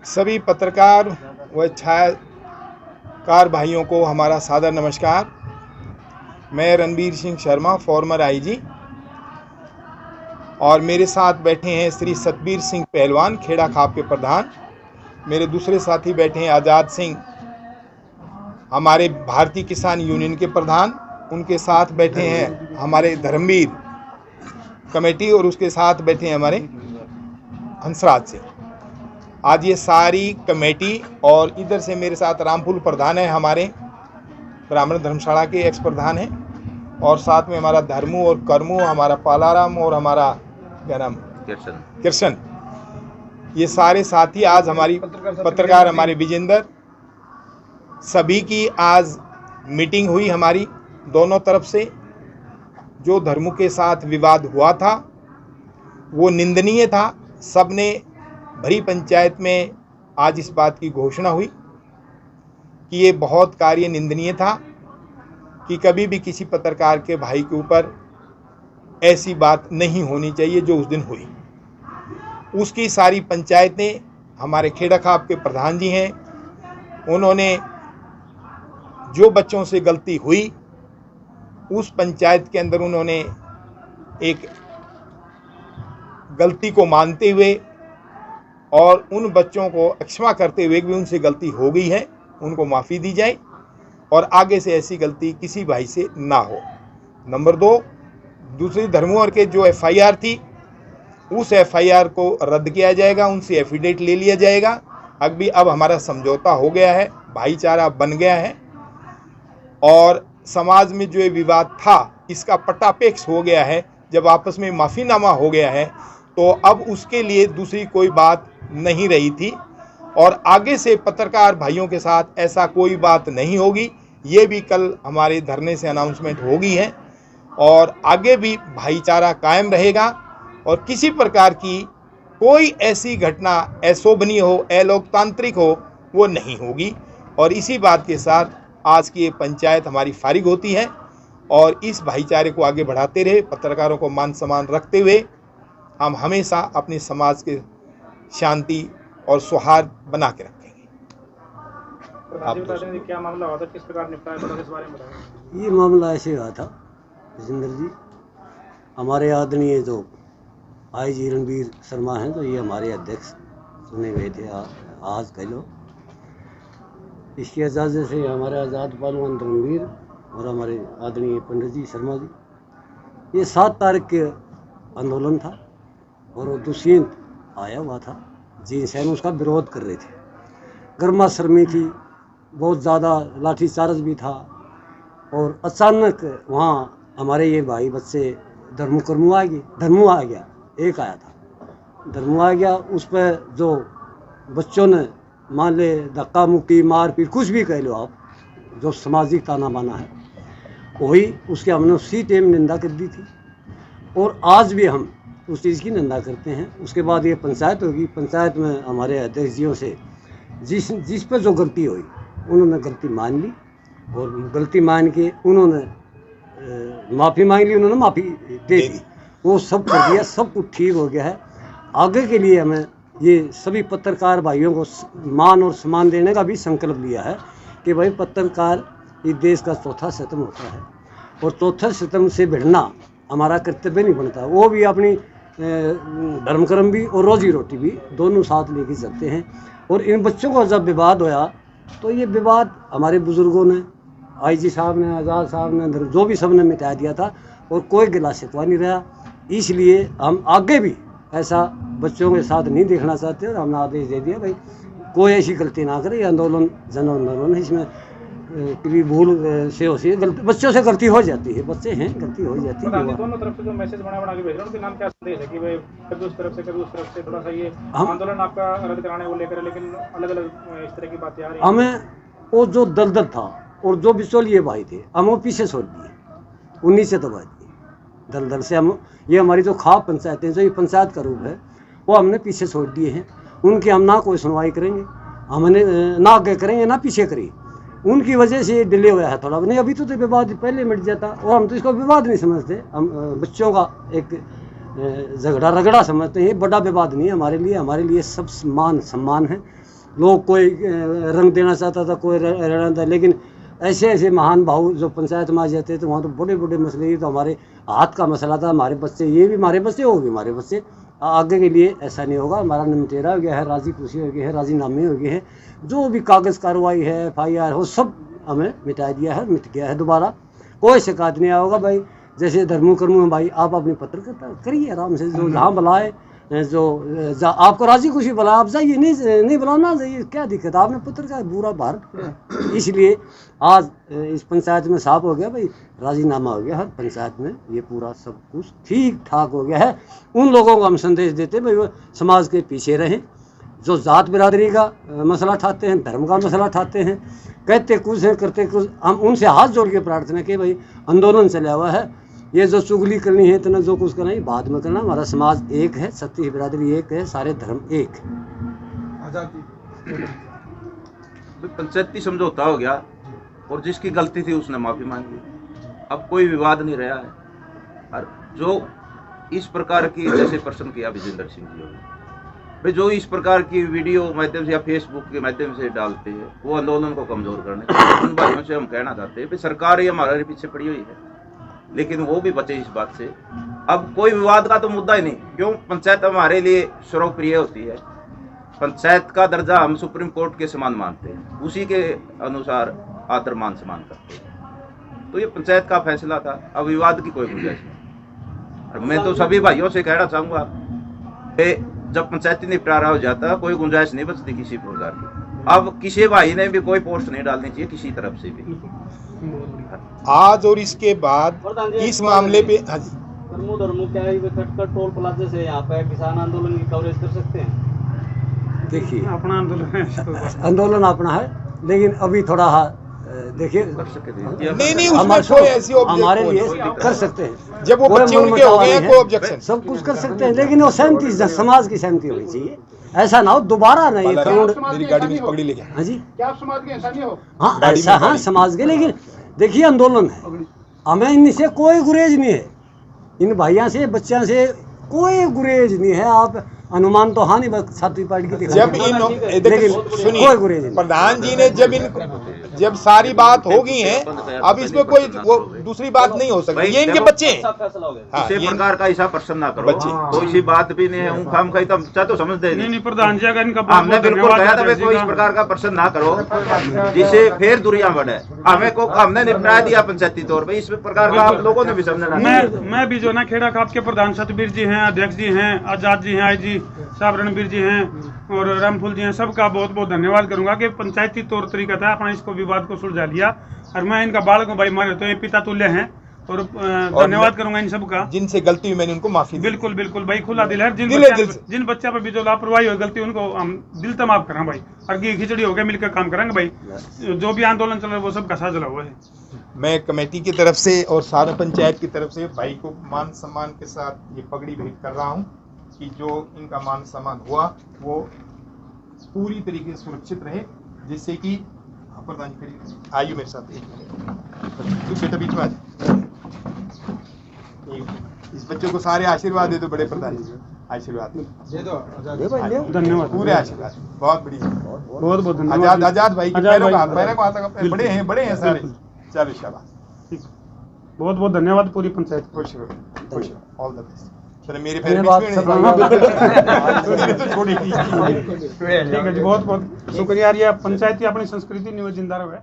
सभी पत्रकार व छायाकार भाइयों को हमारा सादर नमस्कार। मैं रणबीर सिंह शर्मा, फॉर्मर आईजी, और मेरे साथ बैठे हैं श्री सतबीर सिंह पहलवान, खेड़ा खाप के प्रधान। मेरे दूसरे साथी बैठे हैं आज़ाद सिंह, हमारे भारतीय किसान यूनियन के प्रधान। उनके साथ बैठे हैं हमारे धर्मवीर कमेटी, और उसके साथ बैठे हैं हमारे हंसराज सिंह। आज ये सारी कमेटी, और इधर से मेरे साथ रामफूल प्रधान है, हमारे ब्राह्मण धर्मशाला के एक्स प्रधान हैं, और साथ में हमारा धर्मू और कर्मू, हमारा पालाराम और हमारा क्या नाम, कृष्ण। ये सारे साथी आज हमारी पत्रकार हमारे विजेंद्र, सभी की आज मीटिंग हुई हमारी दोनों तरफ से। जो धर्मू के साथ विवाद हुआ था वो निंदनीय था। सबने भरी पंचायत में आज इस बात की घोषणा हुई कि ये बहुत कार्य निंदनीय था, कि कभी भी किसी पत्रकार के भाई के ऊपर ऐसी बात नहीं होनी चाहिए जो उस दिन हुई। उसकी सारी पंचायतें, हमारे खेड़ा खाप के प्रधान जी हैं, उन्होंने जो बच्चों से गलती हुई उस पंचायत के अंदर उन्होंने एक गलती को मानते हुए और उन बच्चों को क्षमा करते हुए भी उनसे गलती हो गई है, उनको माफ़ी दी जाए और आगे से ऐसी गलती किसी भाई से ना हो। नंबर 2, दूसरी धर्मवर के जो एफआईआर थी उस एफआईआर को रद्द किया जाएगा, उनसे एफिडेविट ले लिया जाएगा। अब हमारा समझौता हो गया है, भाईचारा बन गया है, और समाज में जो ये विवाद था इसका पटापेक्ष हो गया है। जब आपस में माफ़ीनामा हो गया है तो अब उसके लिए दूसरी कोई बात नहीं रही थी, और आगे से पत्रकार भाइयों के साथ ऐसा कोई बात नहीं होगी। ये भी कल हमारे धरने से अनाउंसमेंट हो गई है, और आगे भी भाईचारा कायम रहेगा, और किसी प्रकार की कोई ऐसी घटना अशोभनीय हो, अलोकतांत्रिक हो, वो नहीं होगी। और इसी बात के साथ आज की ये पंचायत हमारी फारिग होती है, और इस भाईचारे को आगे बढ़ाते रहे, पत्रकारों को मान सम्मान रखते हुए हम हमेशा अपने समाज के शांति और सौहार्द बना के रखेंगे। क्या मामला हुआ था, किस प्रकार निपटाया, इस बारे में बताएं। ये मामला ऐसे हुआ था जिंदर जी, हमारे आदरणीय जो आईजी रणबीर शर्मा हैं, तो ये हमारे अध्यक्ष चुने गए थे आज कह लो। इसकी इजाज़त से हमारे आज़ाद पहलवान रणबीर और हमारे आदरणीय पंडित जी शर्मा जी, ये 7 तारीख के आंदोलन था, और वो दुष्यंत आया हुआ था, जी सैन उसका विरोध कर रहे थे। गर्मा सरमी थी, बहुत ज़्यादा लाठीचार्ज भी था, और अचानक वहाँ हमारे ये भाई बच्चे धर्मू आ गया, एक आया था, धर्मू आ गया। उस पर जो बच्चों ने मान ले धक्का मुक्की, मारपीट, कुछ भी कह लो आप, जो सामाजिक ताना बाना है वही, उसके हमने उसी टाइम निंदा कर दी थी, और आज भी हम उस चीज़ की निंदा करते हैं। उसके बाद ये पंचायत होगी, पंचायत में हमारे अध्यक्ष जियों से जिस पर जो गलती हुई उन्होंने गलती मान ली, और गलती मान के उन्होंने माफ़ी मांग ली, उन्होंने माफ़ी दे दी, वो सब कर दिया, सब कुछ ठीक हो गया है। आगे के लिए हमें ये सभी पत्रकार भाइयों को मान और सम्मान देने का भी संकल्प लिया है कि भाई पत्रकार इस देश का चौथा सितम होता है, और चौथा सितम से भिड़ना हमारा कर्तव्य नहीं बनता। वो भी अपनी धर्म कर्म भी और रोजी रोटी भी दोनों साथ लेके चलते हैं। और इन बच्चों का जब विवाद होया तो ये विवाद हमारे बुजुर्गों ने, आईजी साहब ने, आज़ाद साहब ने, जो भी सब ने मिटा दिया था, और कोई गिला शिकवा नहीं रहा। इसलिए हम आगे भी ऐसा बच्चों के साथ नहीं देखना चाहते, और हमने आदेश दे दिया भाई कोई ऐसी गलती ना करे। आंदोलन जन आंदोलन है, इसमें कभी भूल से होती है, गलती बच्चों से गलती हो जाती है, बच्चे हैं, गलती हो जाती है। दोनों तरफ से जो मैसेज बना के भेज रहे हैं उनके नाम क्या संदेश है कि भाई कभी उस तरफ से थोड़ा सा ये आंदोलन आपका रद्द कराने को लेकर, लेकिन अलग अलग इस तरह की बातें आ रही है। हमें वो जो दलदल था और जो बिचौलिए भाई थे, हम वो पीछे छोड़ दिए, उन्हीं से दबा दिए दलदल से। हम ये हमारी जो खाप पंचायतें, जो ये पंचायत का रूप है, वो हमने पीछे छोड़ दिए हैं। उनकी हम ना कोई सुनवाई करेंगे, हमने ना आगे करेंगे ना पीछे करेंगे। उनकी वजह से ये डिले हुआ है थोड़ा, नहीं अभी तो विवाद पहले मिट जाता, और हम तो इसको विवाद नहीं समझते। हम बच्चों का एक झगड़ा रगड़ा समझते हैं, बड़ा विवाद नहीं है हमारे लिए। हमारे लिए सब मान सम्मान है। लोग कोई रंग देना चाहता था, कोई रहना था, लेकिन ऐसे ऐसे महान भाव जो पंचायत में आ जाते तो वहाँ तो बड़े बड़े मसले, तो हमारे हाथ का मसला था, हमारे बच्चे, ये भी हमारे बच्चे हो गए, हमारे बच्चे आगे के लिए ऐसा नहीं होगा, हमारा निमटेरा हो गया है, राजी खुशी हो गई है, राजीनामे हो गए हैं, जो भी कागज़ कार्रवाई है, FIR हो, सब हमें मिटा दिया है, मिट गया है, दोबारा कोई शिकायत नहीं आएगा भाई। जैसे धर्मों कर्मों में भाई आप अपनी पत्रकारिता करिए आराम से, जो जहाँ बुलाए, जो आपको राजी खुशी बुला, आप जाइए, नहीं बुलाना जाइए, क्या दिक्कत, आपने पत्रकार पूरा भारत पड़ा। इसलिए आज इस पंचायत में साफ हो गया भाई, राजीनामा हो गया हर पंचायत में, ये पूरा सब कुछ ठीक ठाक हो गया है। उन लोगों को हम संदेश देते भाई वो समाज के पीछे रहें, जो जात बिरादरी का मसला उठाते हैं, धर्म का मसला उठाते हैं, कहते कुछ हैं करते कुछ, हम उनसे हाथ जोड़ के प्रार्थना कि भाई आंदोलन चला हुआ है, ये जो चुगली करनी है, इतना जो कुछ करना है बाद में करना, हमारा समाज एक है, क्षत्रिय बिरादरी एक है, सारे धर्म एक है। पंचायती समझौता हो गया और जिसकी गलती थी उसने माफी मांग ली, अब कोई विवाद नहीं रहा है। और जो इस प्रकार की, जैसे प्रश्न किया विजेंद्र सिंह जी ने, भाई जो इस प्रकार की वीडियो माध्यम से या फेसबुक के माध्यम से डालते हैं, वो आंदोलन को कमजोर करने, उन भाइयों से हम कहना चाहते हैं भाई सरकार ये हमारे पीछे पड़ी हुई है, लेकिन वो भी बचे इस बात से। अब कोई विवाद का तो मुद्दा ही नहीं, क्यों, पंचायत हमारे लिए सर्वप्रिय होती है, पंचायत का दर्जा हम सुप्रीम कोर्ट के समान मानते हैं, उसी के अनुसार आदर मान सम्मान करते हैं, तो ये पंचायत का फैसला था, अब विवाद की कोई गुंजाइश नहीं। और मैं तो सभी भाइयों से कहना चाहूँगा कि जब पंचायती निपटारा हो जाता, कोई गुंजाइश नहीं बचती किसी प्रकार की। अब किसी भाई ने भी कोई पोस्ट नहीं डालनी चाहिए किसी तरफ से भी। आज और इसके बाद इस मामले पे क्या टोल प्लाजा से यहाँ पे किसान आंदोलन की कवरेज कर सकते हैं? देखिए अपना आंदोलन आंदोलन अपना है, लेकिन अभी थोड़ा देखिए नहीं उसमें कोई ऐसी हमारे लिए कर सकते हैं, जब वो बच्चे उनके हो गए हैं कोई ऑब्जेक्शन, सब कुछ कर सकते हैं, लेकिन वो सहमति, समाज की सहमति होनी चाहिए, ऐसा ना हो दोबारा नहीं करोड़। मेरी गाड़ी में पकड़ी ले गया। हाँ जी, क्या आप समाज के इंसान हो? हाँ ऐसा, हाँ समाज के, लेकिन देखिए आंदोलन है, हमें इनसे कोई गुरेज नहीं है, इन भाइयों से बच्चों से कोई गुरेज नहीं है। आप अनुमान तो हाँ नहीं, बस छात्री पार्टी की जब सुनिए प्रधान जी ने जब सारी बात हो गई है, अब इसमें कोई वो दूसरी बात नहीं हो सकती, ये इनके बच्चे हैं। किसी प्रकार का ऐसा प्रश्न ना करो, कोई सी बात भी नहीं है, हम कहीं तो समझते नहीं प्रधान जी अगर इनका हमने बिल्कुल कहा था कोई इस प्रकार का प्रश्न ना करो जिसे फिर दूरियां बढ़े, हमने निपटा दिया पंचायती तौर पर, इस प्रकार का आप लोगों ने भी समझना। मैं भी जो ना खेड़ा खाप के प्रधान सतबीर जी हैं, अध्यक्ष जी हैं, आजाद जी हैं, आई जी साहब, रणबीर जी हैं और रामफुल जी हैं, सबका बहुत बहुत धन्यवाद करूंगा कि पंचायती तौर तरीका था, अपना इसको विवाद को सुलझा लिया। और मैं इनका बालक हूँ भाई, मारे तो ये पिता तुल्य हैं, और धन्यवाद करूंगा इन सबका, जिनसे गलती हुई मैंने उनको माफी दी। बिल्कुल बिल्कुल भाई, खुला दिल है, जिन बच्चा पर भी जो लापरवाही हो गलती, उनको हम दिल से माफ करें भाई, और खिचड़ी हो गया मिलकर काम करेंगे भाई, जो भी आंदोलन चल रहा है वो सबका साथ चला हुआ है। मैं कमेटी की तरफ से और सारा पंचायत की तरफ से भाई को मान सम्मान के साथ ये पगड़ी भेंट कर रहा हूँ कि जो इनका मान सम्मान हुआ वो पूरी तरीके से सुरक्षित रहे, जिससे कि प्रधान जी आइए मेरे साथ, तू बेटा बीच में आ जा। इस बच्चे को सारे आशीर्वाद दे दो, बड़े प्रधान जी आशीर्वाद दे दो, धन्यवाद, पूरे आशीर्वाद, बहुत बढ़िया, बहुत बहुत धन्यवाद। आजाद भाई की पैरों को हाथ बड़े हैं सारे, चलो शाबाश, बहुत बहुत धन्यवाद पूरी पंचायत। खुश रहो, ऑल द बेस्ट। चलो मेरे धन्यवाद तो छोड़ी ठीक है जी, बहुत बहुत शुक्रिया। पंचायती अपनी संस्कृति जिंदा रहे।